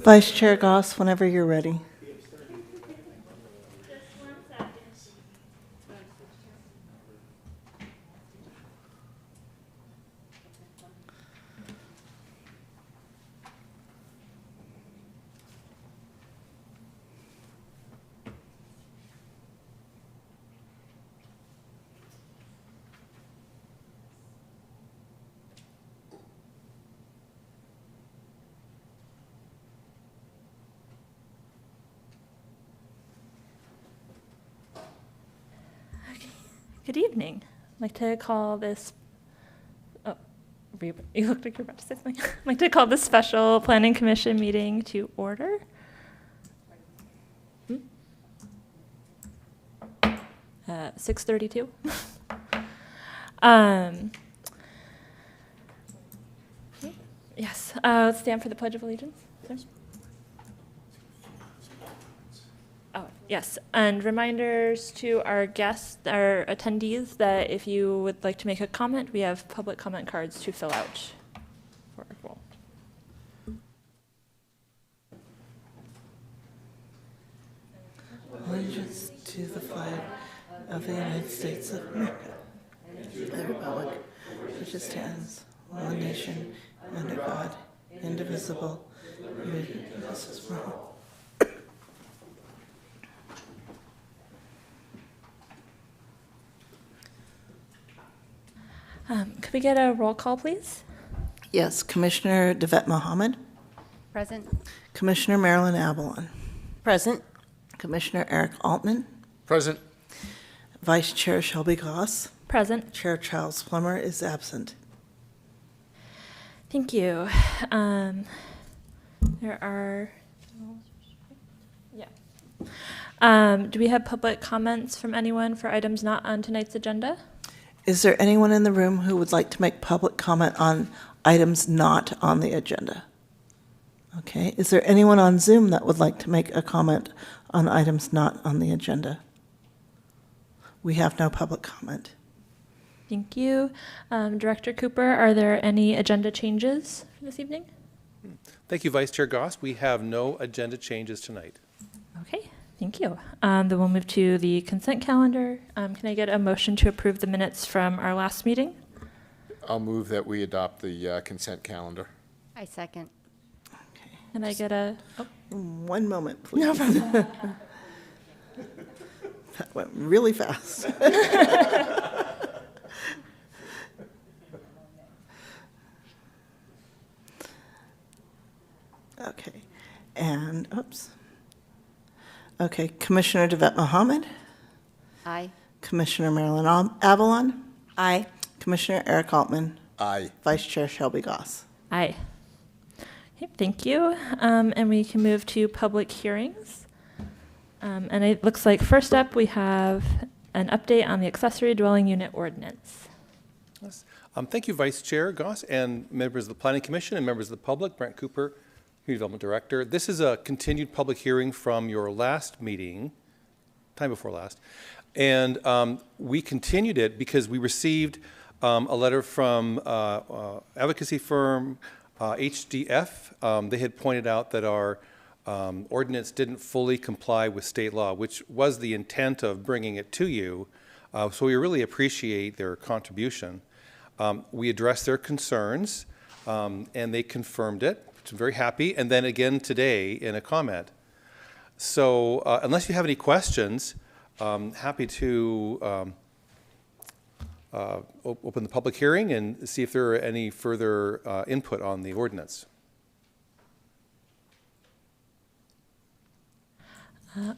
Vice Chair Goss, whenever you're ready. Good evening. I'd like to call this, you looked like you were about to say something. I'd like to call this special Planning Commission meeting to order. 6:32. Yes, let's stand for the Pledge of Allegiance. Sir? Oh, yes, and reminders to our guests, our attendees, that if you would like to make a comment, we have public comment cards to fill out for our poll. Allegiance to the flag of the United States of America, the republic which stands, one nation, under God, indivisible, with justice for all. Could we get a roll call, please? Yes, Commissioner Devet Mohammed, Present. Commissioner Marilyn Avalon, Present. Commissioner Eric Altman, Present. Vice Chair Shelby Goss, Present. Chair Charles Plummer is absent. Thank you. There are, do we have public comments from anyone for items not on tonight's agenda? Is there anyone in the room who would like to make public comment on items not on the agenda? Okay, is there anyone on Zoom that would like to make a comment on items not on the agenda? We have no public comment. Thank you. Director Cooper, are there any agenda changes for this evening? Thank you, Vice Chair Goss. We have no agenda changes tonight. Okay, thank you. Then we'll move to the consent calendar. Can I get a motion to approve the minutes from our last meeting? I'll move that we adopt the consent calendar. I second. Can I get a, One moment, please. That went really fast. Okay, and, oops. Okay, Commissioner Devet Mohammed, Aye. Commissioner Marilyn Avalon. Aye. Commissioner Eric Altman, Aye. Vice Chair Shelby Goss. aye. Okay, thank you. And we can move to public hearings. And it looks like first up, we have an update on the accessory dwelling unit ordinance. Yes. Thank you, Vice Chair Goss, and members of the Planning Commission and members of the public. Brent Cooper, Community Development Director. This is a continued public hearing from your last meeting, time before last. And we continued it because we received a letter from advocacy firm HDF. They had pointed out that our ordinance didn't fully comply with state law, which was the intent of bringing it to you. So we really appreciate their contribution. We addressed their concerns, and they confirmed it, which I'm very happy. And then again today in a comment. So unless you have any questions, happy to open the public hearing and see if there are any further input on the ordinance.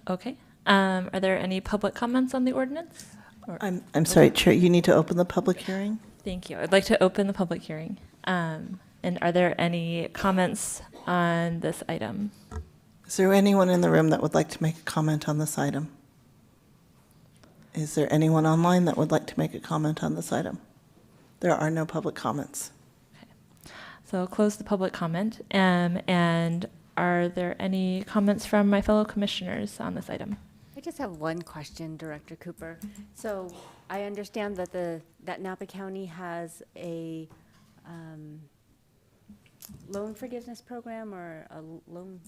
Okay. Are there any public comments on the ordinance? I'm sorry, Chair, you need to open the public hearing? Thank you. I'd like to open the public hearing. And are there any comments on this item? Is there anyone in the room that would like to make a comment on this item? Is there anyone online that would like to make a comment on this item? There are no public comments. So I'll close the public comment. And are there any comments from my fellow commissioners on this item? I just have one question, Director Cooper. So I understand that that Napa County has a loan forgiveness program or a loan,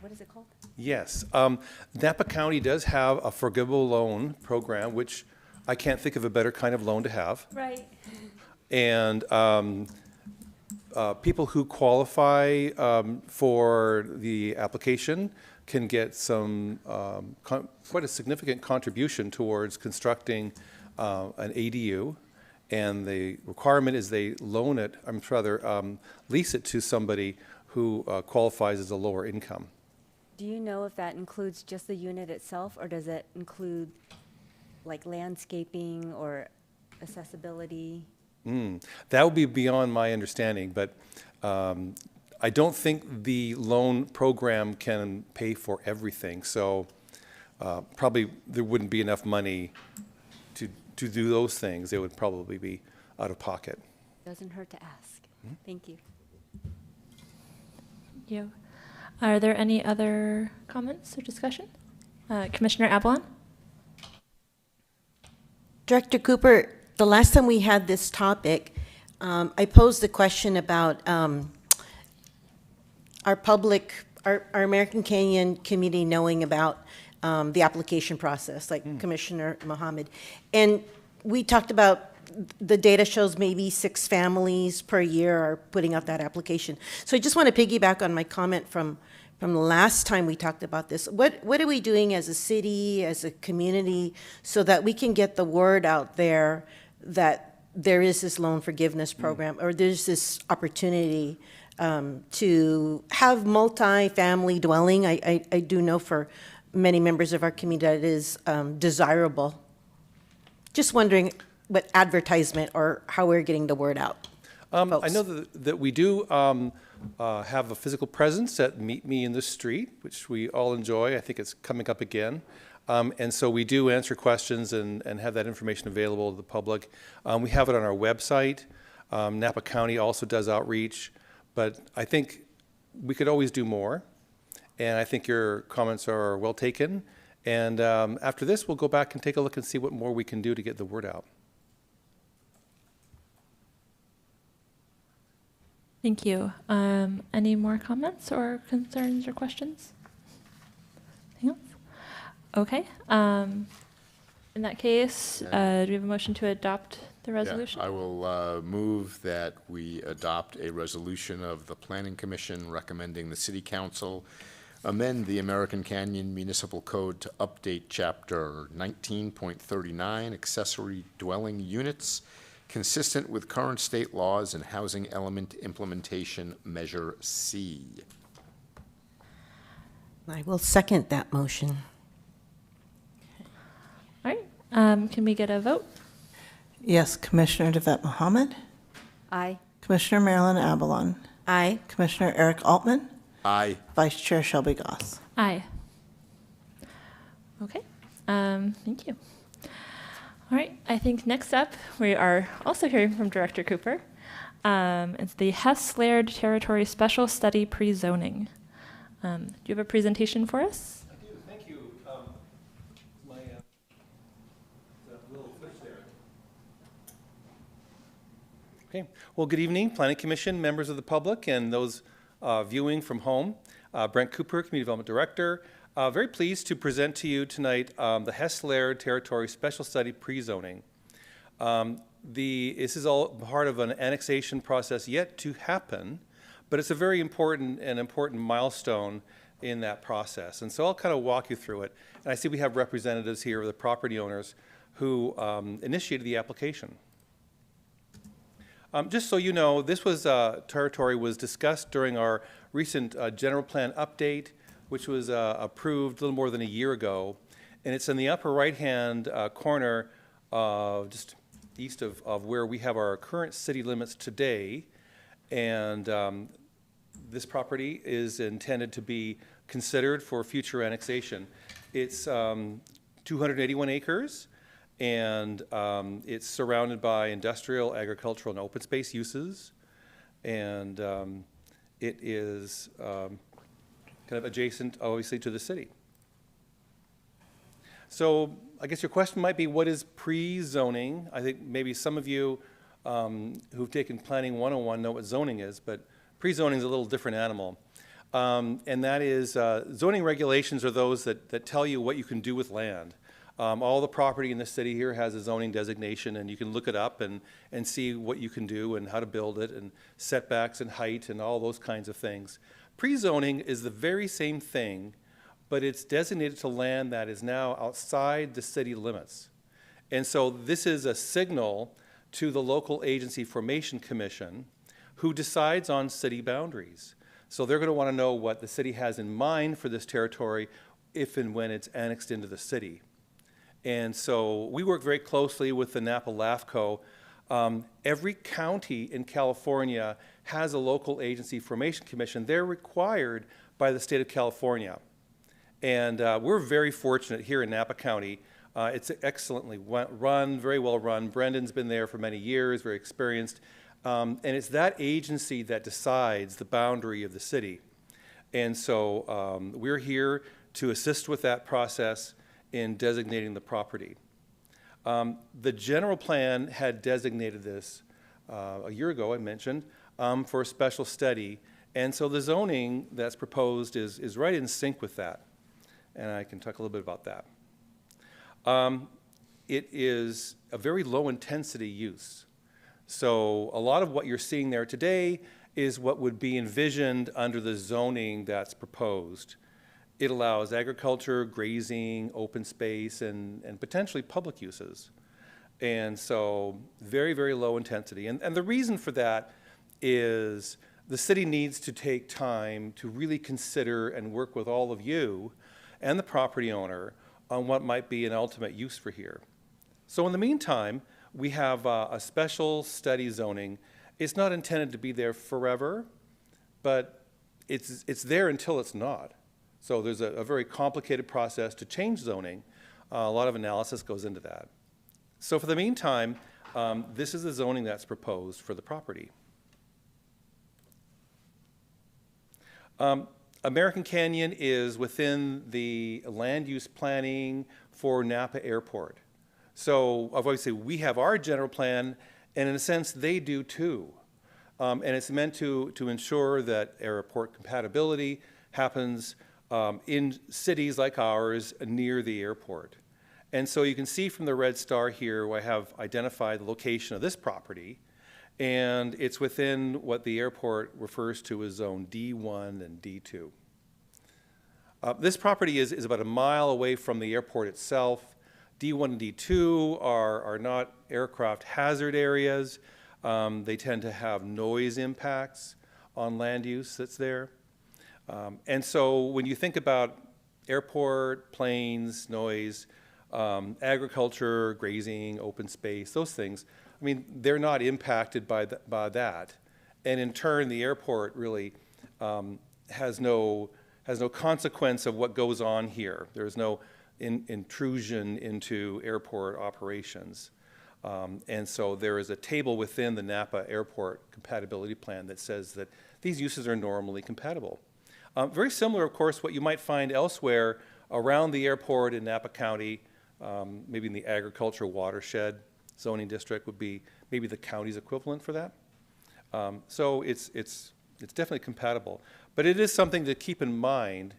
what is it called? Yes. Napa County does have a forgivable loan program, which I can't think of a better kind of loan to have. Right. And people who qualify for the application can get some, quite a significant contribution towards constructing an ADU. And the requirement is they loan it, lease it to somebody who qualifies as a lower income. Do you know if that includes just the unit itself, or does it include like landscaping or accessibility? That would be beyond my understanding, but I don't think the loan program can pay for everything. So probably there wouldn't be enough money to do those things. It would probably be out of pocket. Doesn't hurt to ask. Thank you. Thank you. Are there any other comments or discussion? Commissioner Avalon? Director Cooper, the last time we had this topic, I posed the question about our American Canyon community knowing about the application process, like Commissioner Mohammed. And we talked about the data shows maybe 6 families per year are putting out that application. So I just want to piggyback on my comment from the last time we talked about this. What are we doing as a city, as a community, so that we can get the word out there that there is this loan forgiveness program, or there's this opportunity to have multi-family dwelling? I do know for many members of our community that it is desirable. Just wondering what advertisement or how we're getting the word out. I folks. know that we do have a physical presence at Meet Me in the Street, which we all enjoy. I think it's coming up again. And so we do answer questions and have that information available to the public. We have it on our website. Napa County also does outreach, but I think we could always do more. And I think your comments are well taken. And after this, we'll go back and take a look and see what more we can do to get the word out. Thank you. Any more comments or concerns or questions? Anything else? Okay. In that case, do we have a motion to adopt the resolution? Yeah, I will move that we adopt a resolution of the Planning Commission recommending the City Council amend the American Canyon Municipal Code to update Chapter 19.39 accessory dwelling units consistent with current state laws and Housing Element Implementation Measure C. I will second that motion. All right. Can we get a vote? Yes, Commissioner Devet Mohammed, Aye. Commissioner Marilyn Avalon, Aye. Commissioner Eric Altman, Aye. Vice Chair Shelby Goss. Aye. Okay. Thank you. All right. I think next up, we are also hearing from Director Cooper. It's the Hess-Laird Territory Special Study Pre-Zoning. Do you have a presentation for us? I do. Thank you. My little switch there. Okay. Well, good evening, Planning Commission, members of the public, and those viewing from home. Brent Cooper, Community Development Director. Very pleased to present to you tonight the Hess-Laird Territory Special Study Pre-Zoning. This is all part of an annexation process yet to happen, but it's a very important milestone in that process. And so I'll kind of walk you through it. And I see we have representatives here of the property owners who initiated the application. Just so you know, this territory was discussed during our recent general plan update, which was approved a little more than a year ago. And it's in the upper right-hand corner, just east of where we have our current city limits today. And this property is intended to be considered for future annexation. It's 281 acres, And it's surrounded by industrial, agricultural, and open space uses. And it is kind of adjacent, obviously, to the city. So I guess your question might be, what is pre-zoning? I think maybe some of you who've taken Planning 101 know what zoning is, but pre-zoning is a little different animal. And that is, zoning regulations are those that tell you what you can do with land. All the property in the city here has a zoning designation, and you can look it up and see what you can do and how to build it, and setbacks and height and all those kinds of things. Pre-zoning is the very same thing, but it's designated to land that is now outside the city limits. And so this is a signal to the local agency formation commission, who decides on city boundaries. So they're going to want to know what the city has in mind for this territory if and when it's annexed into the city. And so we work very closely with the Napa LAFCO. Every county in California has a local agency formation commission. They're required by the state of California. And we're very fortunate here in Napa County. It's excellently run, very well run. Brendan's been there for many years, very experienced. And it's that agency that decides the boundary of the city. And so we're here to assist with that process in designating the property. The general plan had designated this a year ago, I mentioned, for a special study. And so the zoning that's proposed is right in sync with that. And I can talk a little bit about that. It is a very low intensity use. So a lot of what you're seeing there today is what would be envisioned under the zoning that's proposed. It allows agriculture, grazing, open space, and potentially public uses. And so very, very low intensity. And the reason for that is the city needs to take time to really consider and work with all of you and the property owner on what might be an ultimate use for here. So in the meantime, we have a special study zoning. It's not intended to be there forever, but it's there until it's not. So there's a very complicated process to change zoning. A lot of analysis goes into that. So for the meantime, this is the zoning that's proposed for the property. American Canyon is within the land use planning for Napa Airport. So obviously we have our general plan, and in a sense they do too. And it's meant to ensure that airport compatibility happens in cities like ours near the airport. And so you can see from the red star here where I have identified the location of this property, and it's within what the airport refers to as zone D1 and D2. This property is about a mile away from the airport itself. D1 and D2 are not aircraft hazard areas. They tend to have noise impacts on land use that's there. And so when you think about airport, planes, noise, agriculture, grazing, open space, those things, I mean, they're not impacted by that. And in turn, the airport really has no consequence of what goes on here. There's no intrusion into airport operations. And so there is a table within the Napa Airport compatibility plan that says that these uses are normally compatible. Very similar, of course, what you might find elsewhere around the airport in Napa County, maybe in the agricultural watershed zoning district would be maybe the county's equivalent for that. So it's definitely compatible. But it is something to keep in mind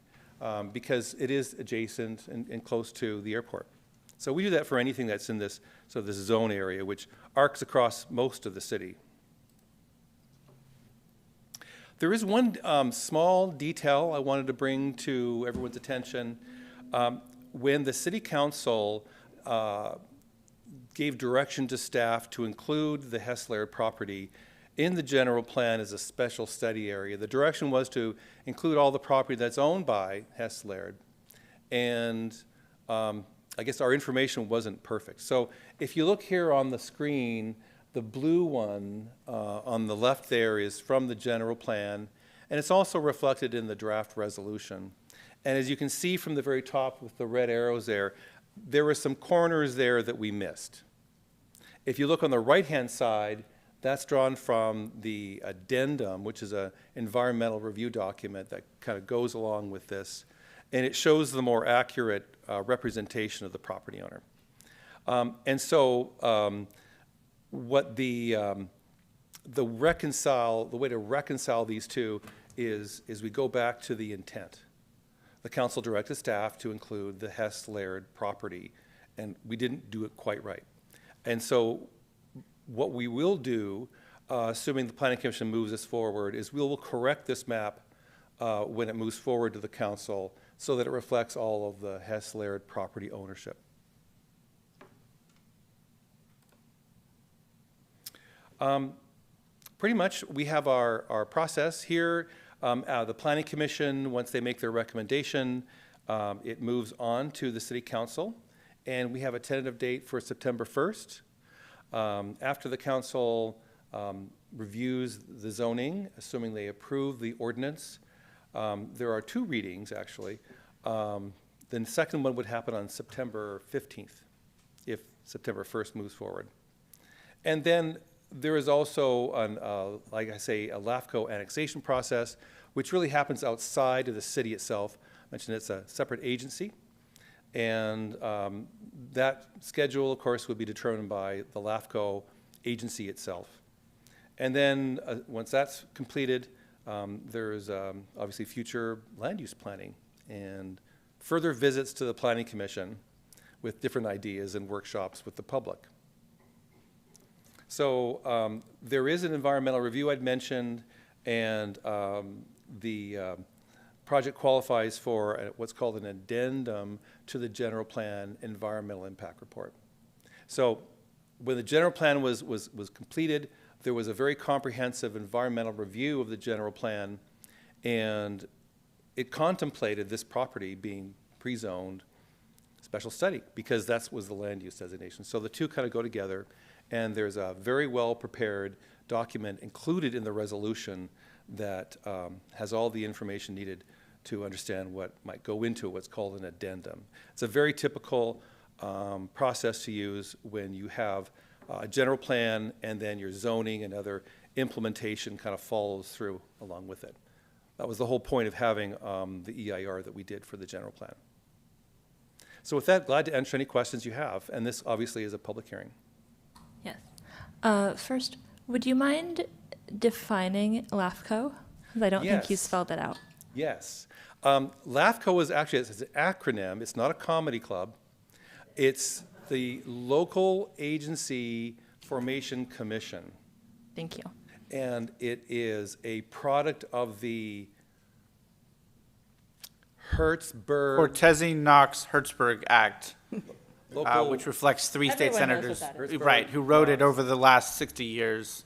because it is adjacent and close to the airport. So we do that for anything that's in this sort of this zone area, which arcs across most of the city. There is one small detail I wanted to bring to everyone's attention. When the city council gave direction to staff to include the Hess Laird property in the general plan as a special study area, the direction was to include all the property that's owned by Hess Laird. And I guess our information wasn't perfect. So if you look here on the screen, the blue one on the left there is from the general plan, and it's also reflected in the draft resolution. And as you can see from the very top with the red arrows there, there were some corners there that we missed. If you look on the right-hand side, that's drawn from the addendum, which is an environmental review document that kind of goes along with this, and it shows the more accurate representation of the property owner. And so what the way to reconcile these two is we go back to the intent. The council directed staff to include the Hess Laird property, and we didn't do it quite right. And so what we will do, assuming the Planning Commission moves this forward, is we will correct this map when it moves forward to the council so that it reflects all of the Hess Laird property ownership. Pretty much, we have our process here. The Planning Commission, once they make their recommendation, it moves on to the City Council, and we have a tentative date for September 1st. After the council reviews the zoning, assuming they approve the ordinance, there are 2 readings, actually. The second one would happen on September 15th, if September 1st moves forward. And then there is also, like I say, a LAFCO annexation process, which really happens outside of the city itself. I mentioned it's a separate agency. And that schedule, of course, would be determined by the LAFCO agency itself. And then once that's completed, there's obviously future land use planning and further visits to the Planning Commission with different ideas and workshops with the public. So there is an environmental review I'd mentioned, and the project qualifies for what's called an addendum to the general plan environmental impact report. So when the general plan was completed, there was a very comprehensive environmental review of the general plan, and it contemplated this property being pre-zoned special study because that was the land use designation. So the two kind of go together, and there's a very well-prepared document included in the resolution that has all the information needed to understand what might go into what's called an addendum. It's a very typical process to use when you have a general plan and then your zoning and other implementation kind of follows through along with it. That was the whole point of having the EIR that we did for the general plan. So with that, glad to answer any questions you have, and this obviously is a public hearing. Yes. First, would you mind defining LAFCO? Because I don't think you Yes. spelled it out. Yes. LAFCO is actually, it's an acronym. It's not a comedy club. It's the Local Agency Formation Commission. Thank you. And it is a product of the Hertzberg Cortese-Knox-Hertzberg Act, local. which reflects 3 state Everyone knows what senators, that is. right, who wrote it over the last 60 years,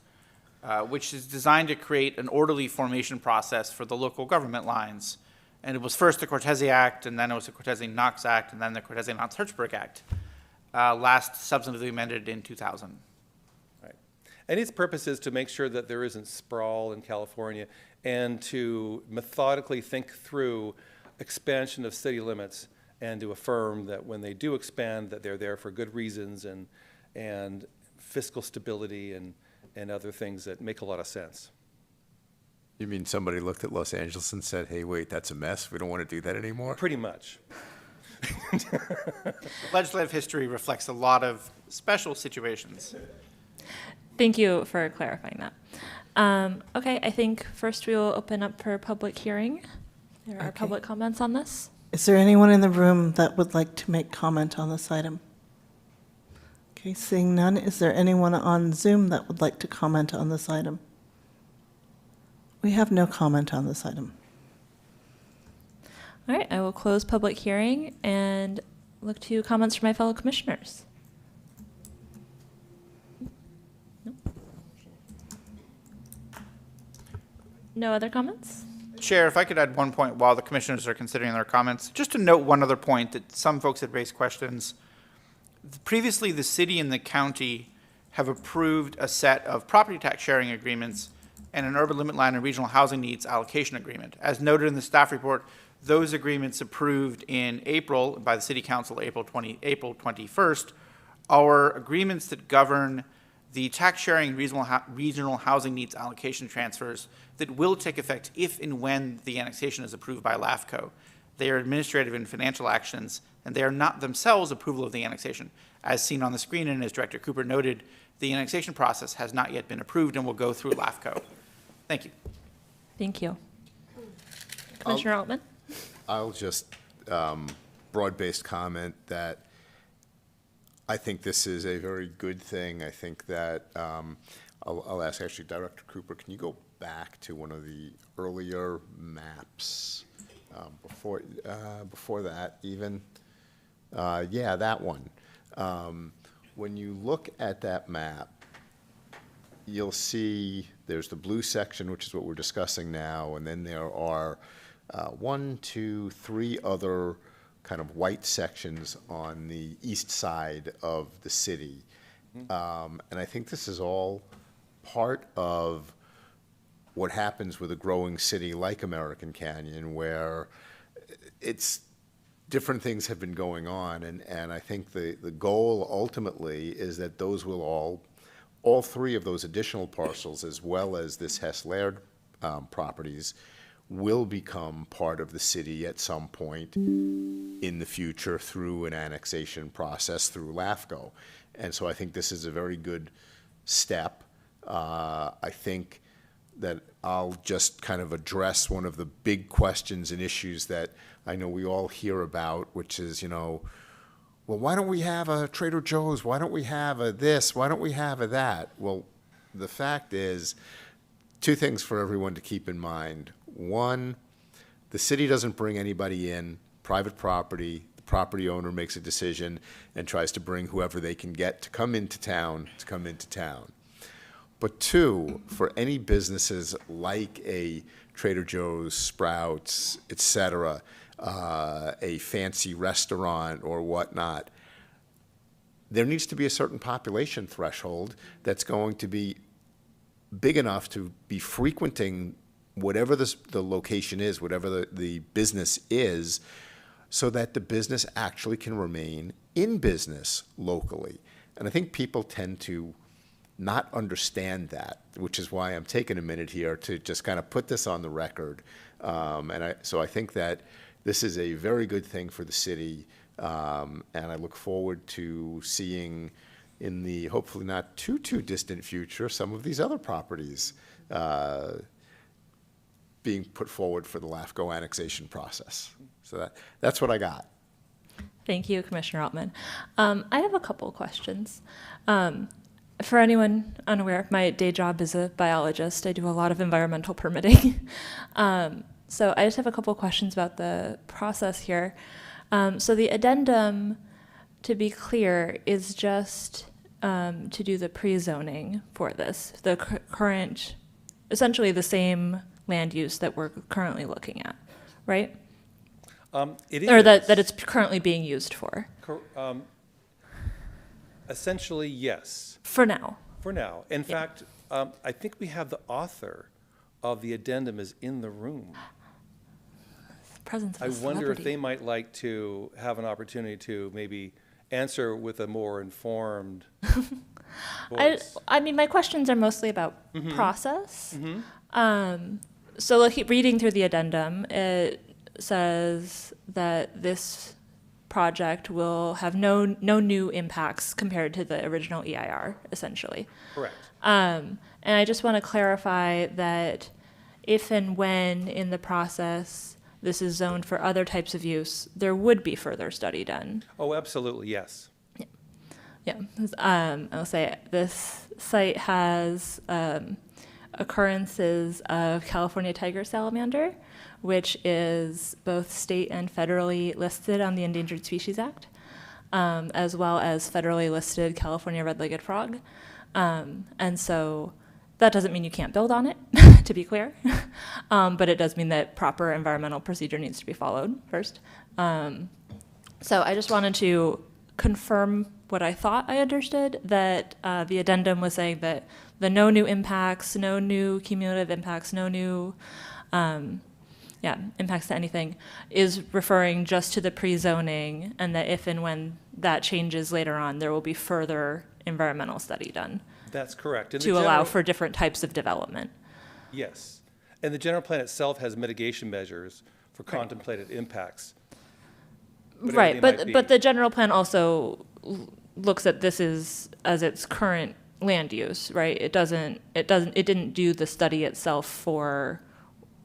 which is designed to create an orderly formation process for the local government lines. And it was first the Cortese Act, and then it was the Cortese-Knox Act, and then the Cortese-Knox-Hertzberg Act, last substantively amended in 2000. Right. And its purpose is to make sure that there isn't sprawl in California and to methodically think through expansion of city limits and to affirm that when they do expand that they're there for good reasons and fiscal stability and other things that make a lot of sense. You mean somebody looked at Los Angeles and said, hey, wait, that's a mess. We don't want to do that anymore? Pretty much. Legislative history reflects a lot of special situations. Thank you for clarifying that. Okay, I think first we will open up for public hearing. There are Okay. public comments on this. Is there anyone in the room that would like to make comment on this item? Okay, seeing none, is there anyone on Zoom that would like to comment on this item? We have no comment on this item. All right, I will close public hearing and look to comments from my fellow commissioners. No other comments? Chair, if I could add one point while the commissioners are considering their comments, just to note one other point that some folks had raised questions. Previously, the city and the county have approved a set of property tax sharing agreements and an urban limit line and regional housing needs allocation agreement. As noted in the staff report, those agreements approved in April by the City Council, April 21st, are agreements that govern the tax sharing regional housing needs allocation transfers that will take effect if and when the annexation is approved by LAFCO. They are administrative and financial actions, and they are not themselves approval of the annexation. As seen on the screen and as Director Cooper noted, the annexation process has not yet been approved and will go through LAFCO. Thank you. Thank you. Commissioner Altman? I'll just broad-based comment that I think this is a very good thing. I think that I'll ask actually Director Cooper, can you go back to one of the earlier maps before that even? Yeah, that one. When you look at that map, you'll see there's the blue section, which is what we're discussing now, and then there are 1, 2, 3 other kind of white sections on the east side of the city. And I think this is all part of what happens with a growing city like American Canyon, where it's different things have been going on, and I think the goal ultimately is that those will all 3 of those additional parcels, as well as this Hess-Laird properties, will become part of the city at some point in the future through an annexation process through LAFCO. And so I think this is a very good step. I think that I'll just kind of address one of the big questions and issues that I know we all hear about, which is, well, why don't we have a Trader Joe's? Why don't we have a this? Why don't we have a that? Well, the fact is, 2 things for everyone to keep in mind. One, the city doesn't bring anybody in, private property. The property owner makes a decision and tries to bring whoever they can get to come into town to come into town. But 2, for any businesses like a Trader Joe's, Sprouts, et cetera, a fancy restaurant or whatnot, there needs to be a certain population threshold that's going to be big enough to be frequenting whatever the location is, whatever the business is, so that the business actually can remain in business locally. And I think people tend to not understand that, which is why I'm taking a minute here to just kind of put this on the record. So I think that this is a very good thing for the city, and I look forward to seeing in the hopefully not too distant future some of these other properties being put forward for the LAFCO annexation process. So that's what I got. Thank you, Commissioner Altman. I have a couple of questions. For anyone unaware, my day job is a biologist. I do a lot of environmental permitting. So I just have a couple of questions about the process here. So the addendum, to be clear, is just to do the pre-zoning for this, the current, essentially the same land use that we're currently looking at, right? It is. Or that it's currently being used for. Essentially, yes. For now. For now. In fact, I think we have the author of the addendum is in the room. Presence of I a wonder if celebrity. they might like to have an opportunity to maybe answer with a more informed voice. I mean, my questions are mostly about process. So reading through the addendum, it says that this project will have no new impacts compared to the original EIR, essentially. Correct. And I just want to clarify that if and when in the process this is zoned for other types of use, there would be further study done. Oh, absolutely, yes. Yeah, I'll say this site has occurrences of California tiger salamander, which is both state and federally listed on the Endangered Species Act, as well as federally listed California red-legged frog. And so that doesn't mean you can't build on it, to be clear, but it does mean that proper environmental procedure needs to be followed first. So I just wanted to confirm what I thought I understood, that the addendum was saying that the no new impacts, no new cumulative impacts, no new impacts to anything, is referring just to the pre-zoning, and that if and when that changes later on, there will be further environmental study done That's correct. And the to allow general- for different types of development. Yes. And the general plan itself has mitigation measures for contemplated impacts. Right, everything might but be- the general plan also looks at this as its current land use, right? It didn't do the study itself for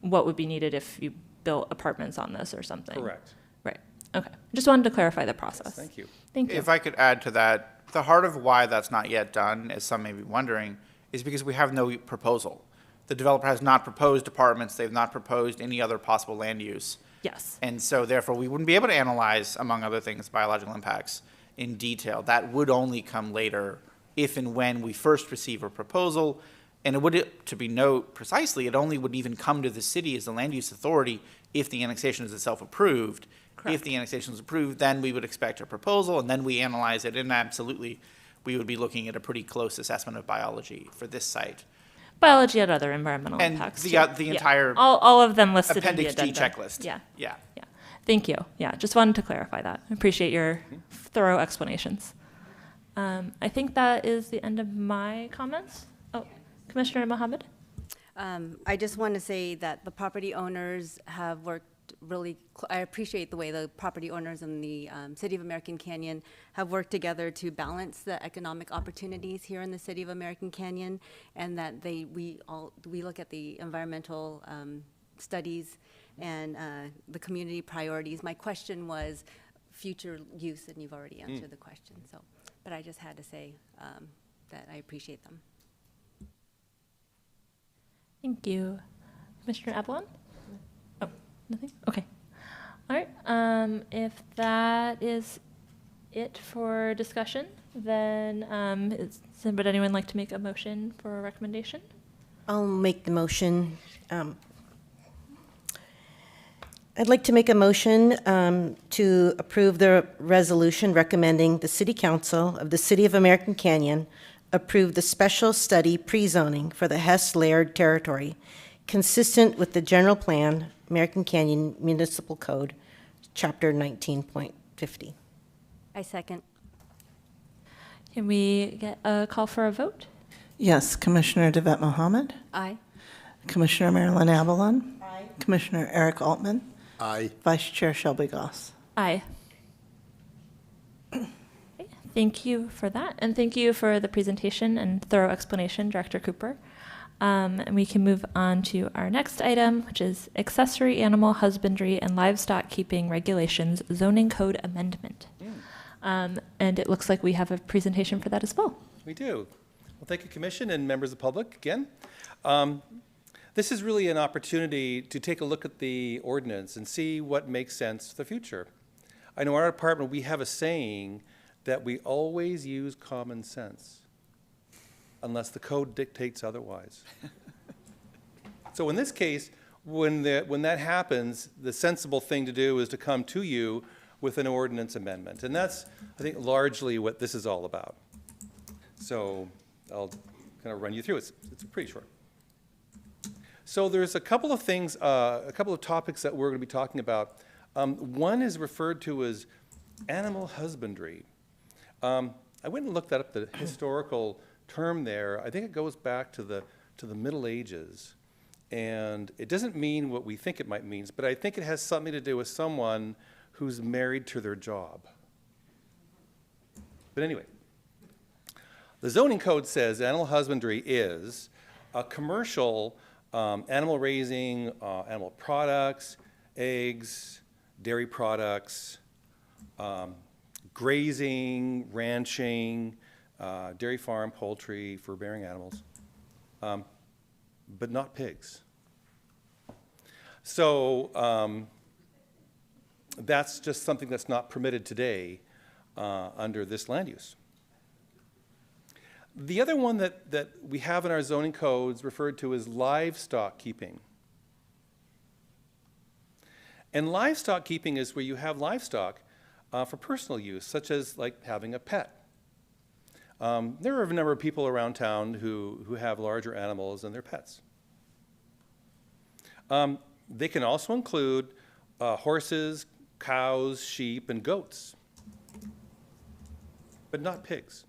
what would be needed if you built apartments on this or something. Correct. Right, okay. Just wanted to clarify the process. Thank you. Thank you. If I could add to that, the heart of why that's not yet done, as some may be wondering, is because we have no proposal. The developer has not proposed apartments, they've not proposed any other possible land use. Yes, And so therefore, we wouldn't be able to analyze, among other things, biological impacts in detail. That would only come later if and when we first receive a proposal. And it would, to be note precisely, it only would even come to the city as the land use authority if the annexation is itself approved. Correct. If the annexation is approved, then we would expect a proposal, and then we analyze it, and absolutely, we would be looking at a pretty close assessment of biology for this site. biology and other environmental And impacts. the, too. the Yeah. entire All of them listed in the Appendix D addenda. checklist. Yeah, Yeah. yeah. Thank you. Yeah, just wanted to clarify that. I appreciate your thorough explanations. I think that is the end of my comments. Oh, Commissioner Mohammed? I just want to say that the property owners have worked really, I appreciate the way the property owners in the City of American Canyon have worked together to balance the economic opportunities here in the City of American Canyon, and that we look at the environmental studies and the community priorities. My question was future use, and you've already answered the question, so, but I just had to say that I appreciate them. Thank you. Commissioner Avalon? Oh, nothing? Okay. All right. If that is it for discussion, then would anyone like to make a motion for a recommendation? I'll make the motion. I'd like to make a motion to approve the resolution recommending the City Council of the City of American Canyon approve the special study pre-zoning for the Hess Laird territory, consistent with the general plan, American Canyon Municipal Code, Chapter 19.50. I second. Can we get a call for a vote? Yes, Commissioner Devet Mohammed, Aye. Commissioner Marilyn Avalon. Aye. Commissioner Eric Altman, Aye. Vice Chair Shelby Goss. Aye. Okay, thank you for that, and thank you for the presentation and thorough explanation, Director Cooper. And we can move on to our next item, which is accessory animal husbandry and livestock keeping regulations zoning code amendment. And it looks like we have a presentation for that as well. We do. Well, thank you, Commission and members of the public, again. This is really an opportunity to take a look at the ordinance and see what makes sense for the future. I know our department, we have a saying that we always use common sense unless the code dictates otherwise. So in this case, when that happens, the sensible thing to do is to come to you with an ordinance amendment. And that's, I think, largely what this is all about. So I'll kind of run you through it. It's pretty short. So there's a couple of things, a couple of topics that we're going to be talking about. One is referred to as animal husbandry. I went and looked that up, the historical term there. I think it goes back to the Middle Ages. And it doesn't mean what we think it might mean, but I think it has something to do with someone who's married to their job. But anyway, the zoning code says animal husbandry is a commercial animal raising, animal products, eggs, dairy products, grazing, ranching, dairy farm, poultry, fur-bearing animals, but not pigs. So that's just something that's not permitted today under this land use. The other one that we have in our zoning codes referred to as livestock keeping. And livestock keeping is where you have livestock for personal use, such as like having a pet. There are a number of people around town who have larger animals than their pets. They can also include horses, cows, sheep, and goats, but not pigs.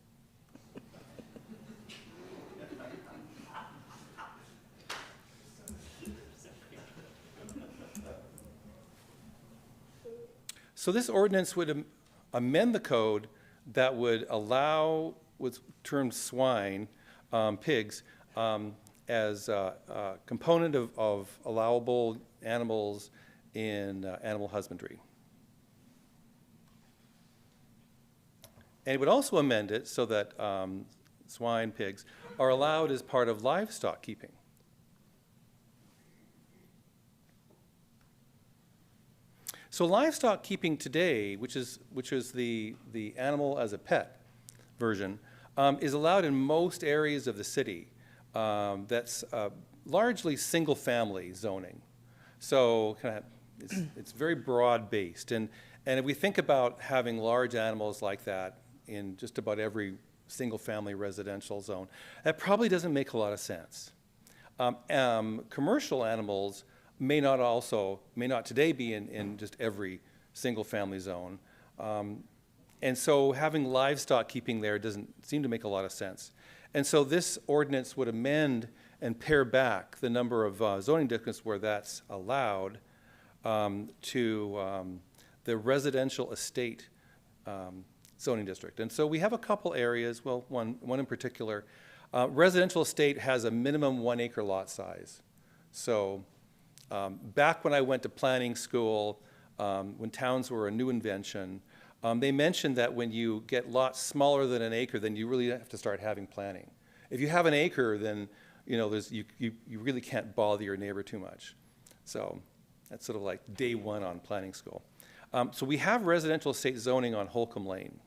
So this ordinance would amend the code that would allow what's termed swine, pigs, as a component of allowable animals in animal husbandry. And it would also amend it so that swine, pigs, are allowed as part of livestock keeping. So livestock keeping today, which is the animal as a pet version, is allowed in most areas of the city. That's largely single-family zoning. So kind of it's very broad-based. And if we think about having large animals like that in just about every single-family residential zone, that probably doesn't make a lot of sense. Commercial animals may not today be in just every single-family zone. And so having livestock keeping there doesn't seem to make a lot of sense. And so this ordinance would amend and pare back the number of zoning districts where that's allowed to the residential estate zoning district. And so we have a couple areas, well, one in particular. Residential estate has a minimum 1 acre lot size. So back when I went to planning school, when towns were a new invention, they mentioned that when you get lots smaller than 1 acre, then you really have to start having planning. If you have 1 acre, then you really can't bother your neighbor too much. So that's sort of like day one on planning school. So we have residential estate zoning on Holcomb Lane.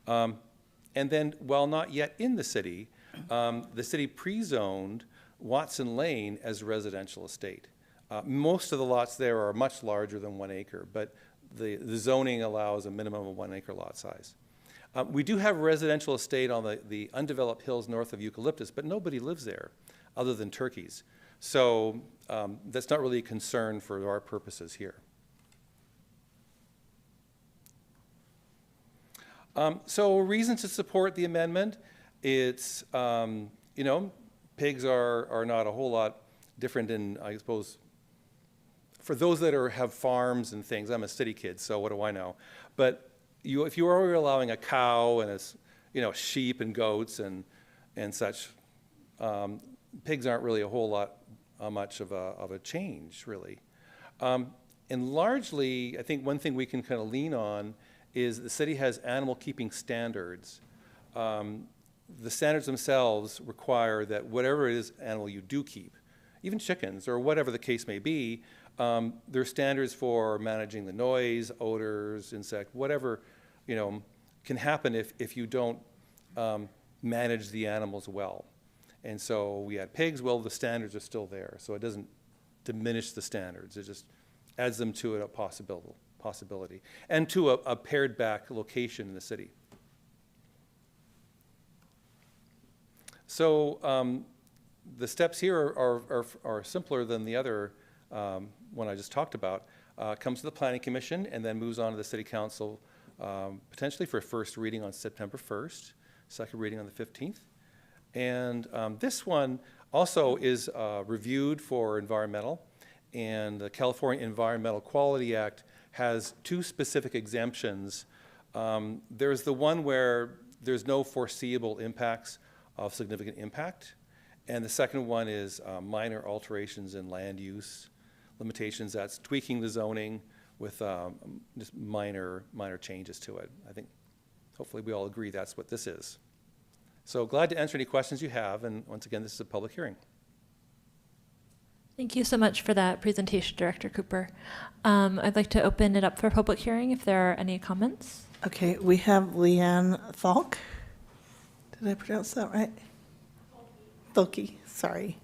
And then, while not yet in the city pre-zoned Watson Lane as residential estate. Most of the lots there are much larger than 1 acre, but the zoning allows a minimum of 1 acre lot size. We do have residential estate on the undeveloped hills north of Eucalyptus, but nobody lives there other than turkeys. So that's not really a concern for our purposes here. So reasons to support the amendment, it's, pigs are not a whole lot different in, I suppose, for those that have farms and things. I'm a city kid, so what do I know? But if you are allowing a cow and sheep and goats and such, pigs aren't really a whole lot much of a change, really. And largely, I think one thing we can kind of lean on is the city has animal keeping standards. The standards themselves require that whatever it is animal you do keep, even chickens or whatever the case may be, there are standards for managing the noise, odors, insect, whatever can happen if you don't manage the animals well. And so we had pigs, well, the standards are still there, so it doesn't diminish the standards, it just adds them to a possibility and to a pared back location in the city. So the steps here are simpler than the other one I just talked about. Comes to the Planning Commission and then moves on to the City Council potentially for a first reading on September 1st, second reading on the 15th. And this one also is reviewed for environmental, and the California Environmental Quality Act has two specific exemptions. There's the one where there's no foreseeable impacts of significant impact, and the second one is minor alterations in land use limitations. That's tweaking the zoning with just minor changes to it. I think hopefully we all agree that's what this is. So glad to answer any questions you have, and once again, this is a public hearing. Thank you so much for that presentation, Director Cooper. I'd like to open it up for public hearing if there are any comments. Okay, we have Leanne Falk. Did I pronounce that right? Tholke, sorry.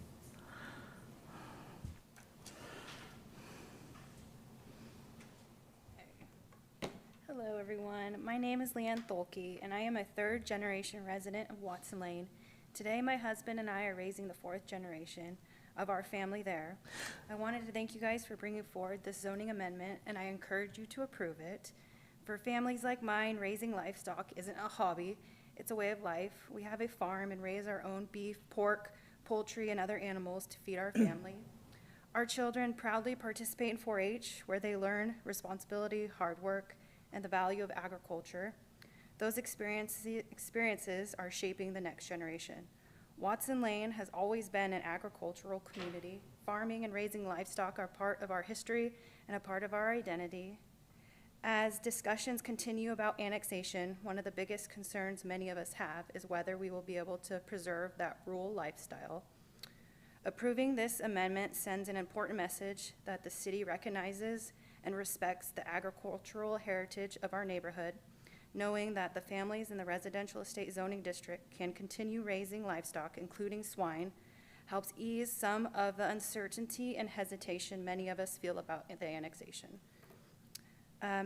Hello, everyone. My name is Leanne Tholke, and I am a third-generation resident of Watson Lane. Today, my husband and I are raising the fourth generation of our family there. I wanted to thank you guys for bringing forward this zoning amendment, and I encourage you to approve it. For families like mine, raising livestock isn't a hobby, it's a way of life. We have a farm and raise our own beef, pork, poultry, and other animals to feed our family. Our children proudly participate in 4-H, where they learn responsibility, hard work, and the value of agriculture. Those experiences are shaping the next generation. Watson Lane has always been an agricultural community. Farming and raising livestock are part of our history and a part of our identity. As discussions continue about annexation, one of the biggest concerns many of us have is whether we will be able to preserve that rural lifestyle. Approving this amendment sends an important message that the city recognizes and respects the agricultural heritage of our neighborhood, knowing that the families in the residential estate zoning district can continue raising livestock, including swine, helps ease some of the uncertainty and hesitation many of us feel about the annexation.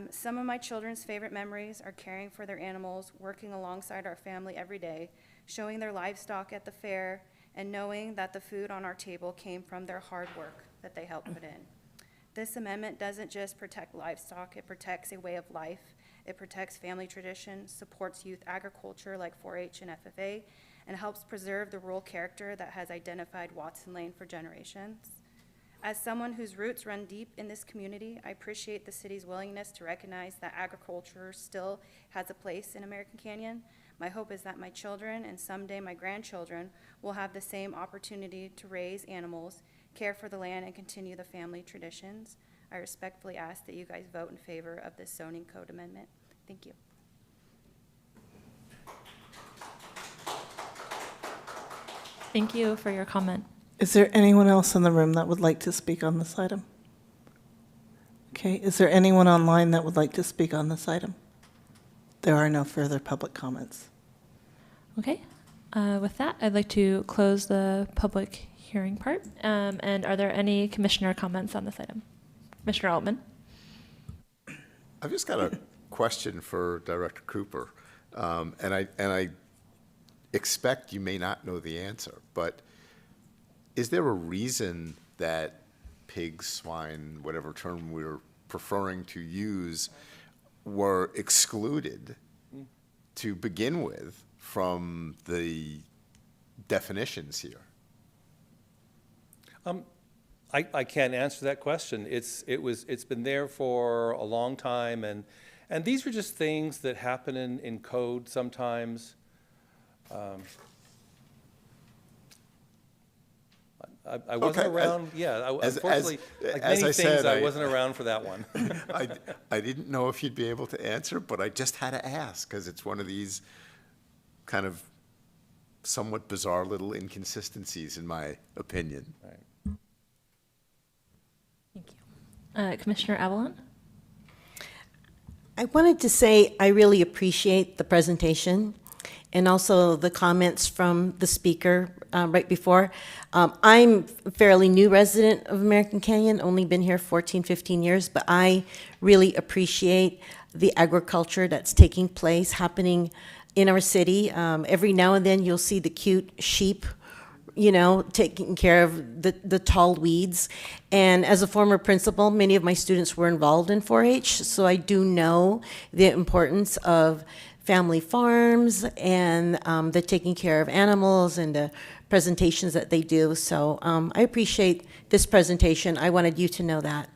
Some of my children's favorite memories are caring for their animals, working alongside our family every day, showing their livestock at the fair, and knowing that the food on our table came from their hard work that they helped put in. This amendment doesn't just protect livestock, it protects a way of life, it protects family tradition, supports youth agriculture like 4-H and FFA, and helps preserve the rural character that has identified Watson Lane for generations. As someone whose roots run deep in this community, I appreciate the city's willingness to recognize that agriculture still has a place in American Canyon. My hope is that my children and someday my grandchildren will have the same opportunity to raise animals, care for the land, and continue the family traditions. I respectfully ask that you guys vote in favor of this zoning code amendment. Thank you. Thank you for your comment. Is there anyone else in the room that would like to speak on this item? Okay, is there anyone online that would like to speak on this item? There are no further public comments. Okay. With that, I'd like to close the public hearing part. And are there any commissioner comments on this item? Commissioner Altman? I've just got a question for Director Cooper, and I expect you may not know the answer, but is there a reason that pigs, swine, whatever term we're preferring to use, were excluded to begin with from the definitions here? I can't answer that question. It's been there for a long time, and these are just things that happen in code sometimes. I wasn't Okay. around. As Unfortunately, like as many I things, said, I I- wasn't around for that one. I didn't know if you'd be able to answer, but I just had to ask because it's one of these kind of somewhat bizarre little inconsistencies, in my opinion. Right. Thank you. Commissioner Avalon? I wanted to say I really appreciate the presentation and also the comments from the speaker right before. I'm a fairly new resident of American Canyon, only been here 14, 15 years, but I really appreciate the agriculture that's taking place, happening in our city. Every now and then you'll see the cute sheep, you know, taking care of the tall weeds. And as a former principal, many of my students were involved in 4-H, so I do know the importance of family farms and the taking care of animals and the presentations that they do. So I appreciate this presentation. I wanted you to know that.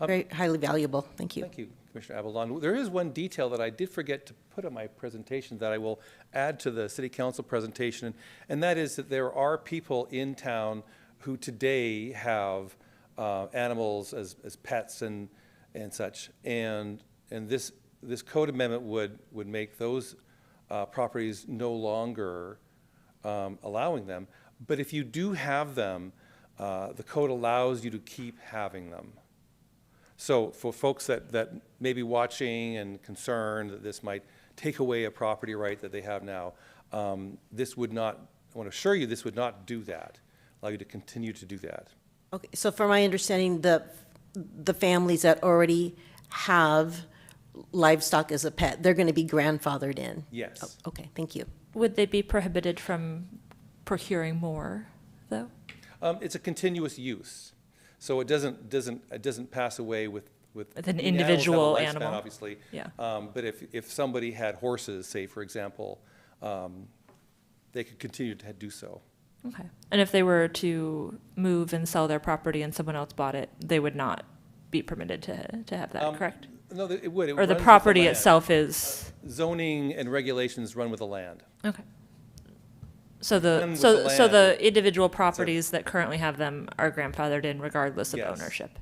Very highly valuable. Thank you. Thank you, Commissioner Avalon. There is one detail that I did forget to put on my presentation that I will add to the City Council presentation, and that is that there are people in town who today have animals as pets and such, and this code amendment would make those properties no longer allowing them. But if you do have them, the code allows you to keep having them. So for folks that may be watching and concerned that this might take away a property right that they have now, this would not, I want to assure you, this would not do that, allow you to continue to do that. Okay, so from my understanding, the families that already have livestock as a pet, they're going to be grandfathered in? Yes. Oh, okay, thank you. Would they be prohibited from procuring more, though? It's a continuous use, so it doesn't pass away with. With an I mean, individual animals have a lifespan, animal. obviously. Yeah. But if somebody had horses, say, for example, they could continue to do so. Okay. And if they were to move and sell their property and someone else bought it, they would not be permitted to have that, correct? No, it would. It Or the runs with property land. itself is, Zoning and regulations run with the land. okay. So Then the, with the so the land, individual properties that currently have them are grandfathered in regardless of Yes. ownership?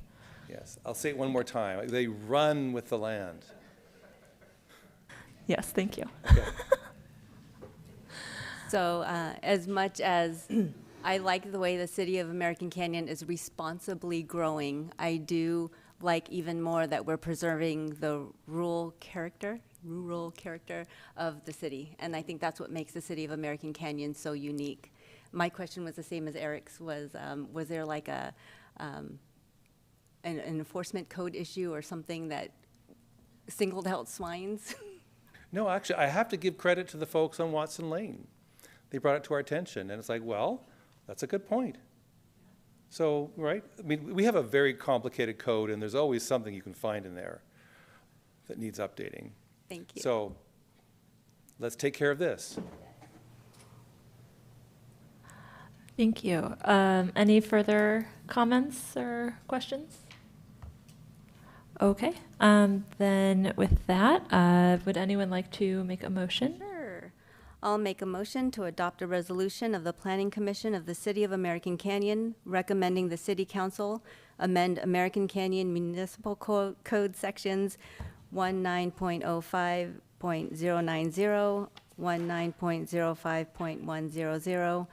Yes, I'll say it one more time. They run with the land. Yes, thank you. So as much as I like the way the city of American Canyon is responsibly growing, I do like even more that we're preserving the rural character of the city. And I think that's what makes the city of American Canyon so unique. My question was the same as Eric's, was there like an enforcement code issue or something that singled out swines? No, actually, I have to give credit to the folks on Watson Lane. They brought it to our attention, and it's like, well, that's a good point. So, right? I mean, we have a very complicated code, and there's always something you can find in there that needs updating. Thank you. So, let's take care of this. Thank you. Any further comments or questions? Okay, then with that, would anyone like to make a motion? Sure. I'll make a motion to adopt a resolution of the Planning Commission of the City of American Canyon recommending the City Council amend American Canyon Municipal Code Sections 19.05.090, 19.05.100,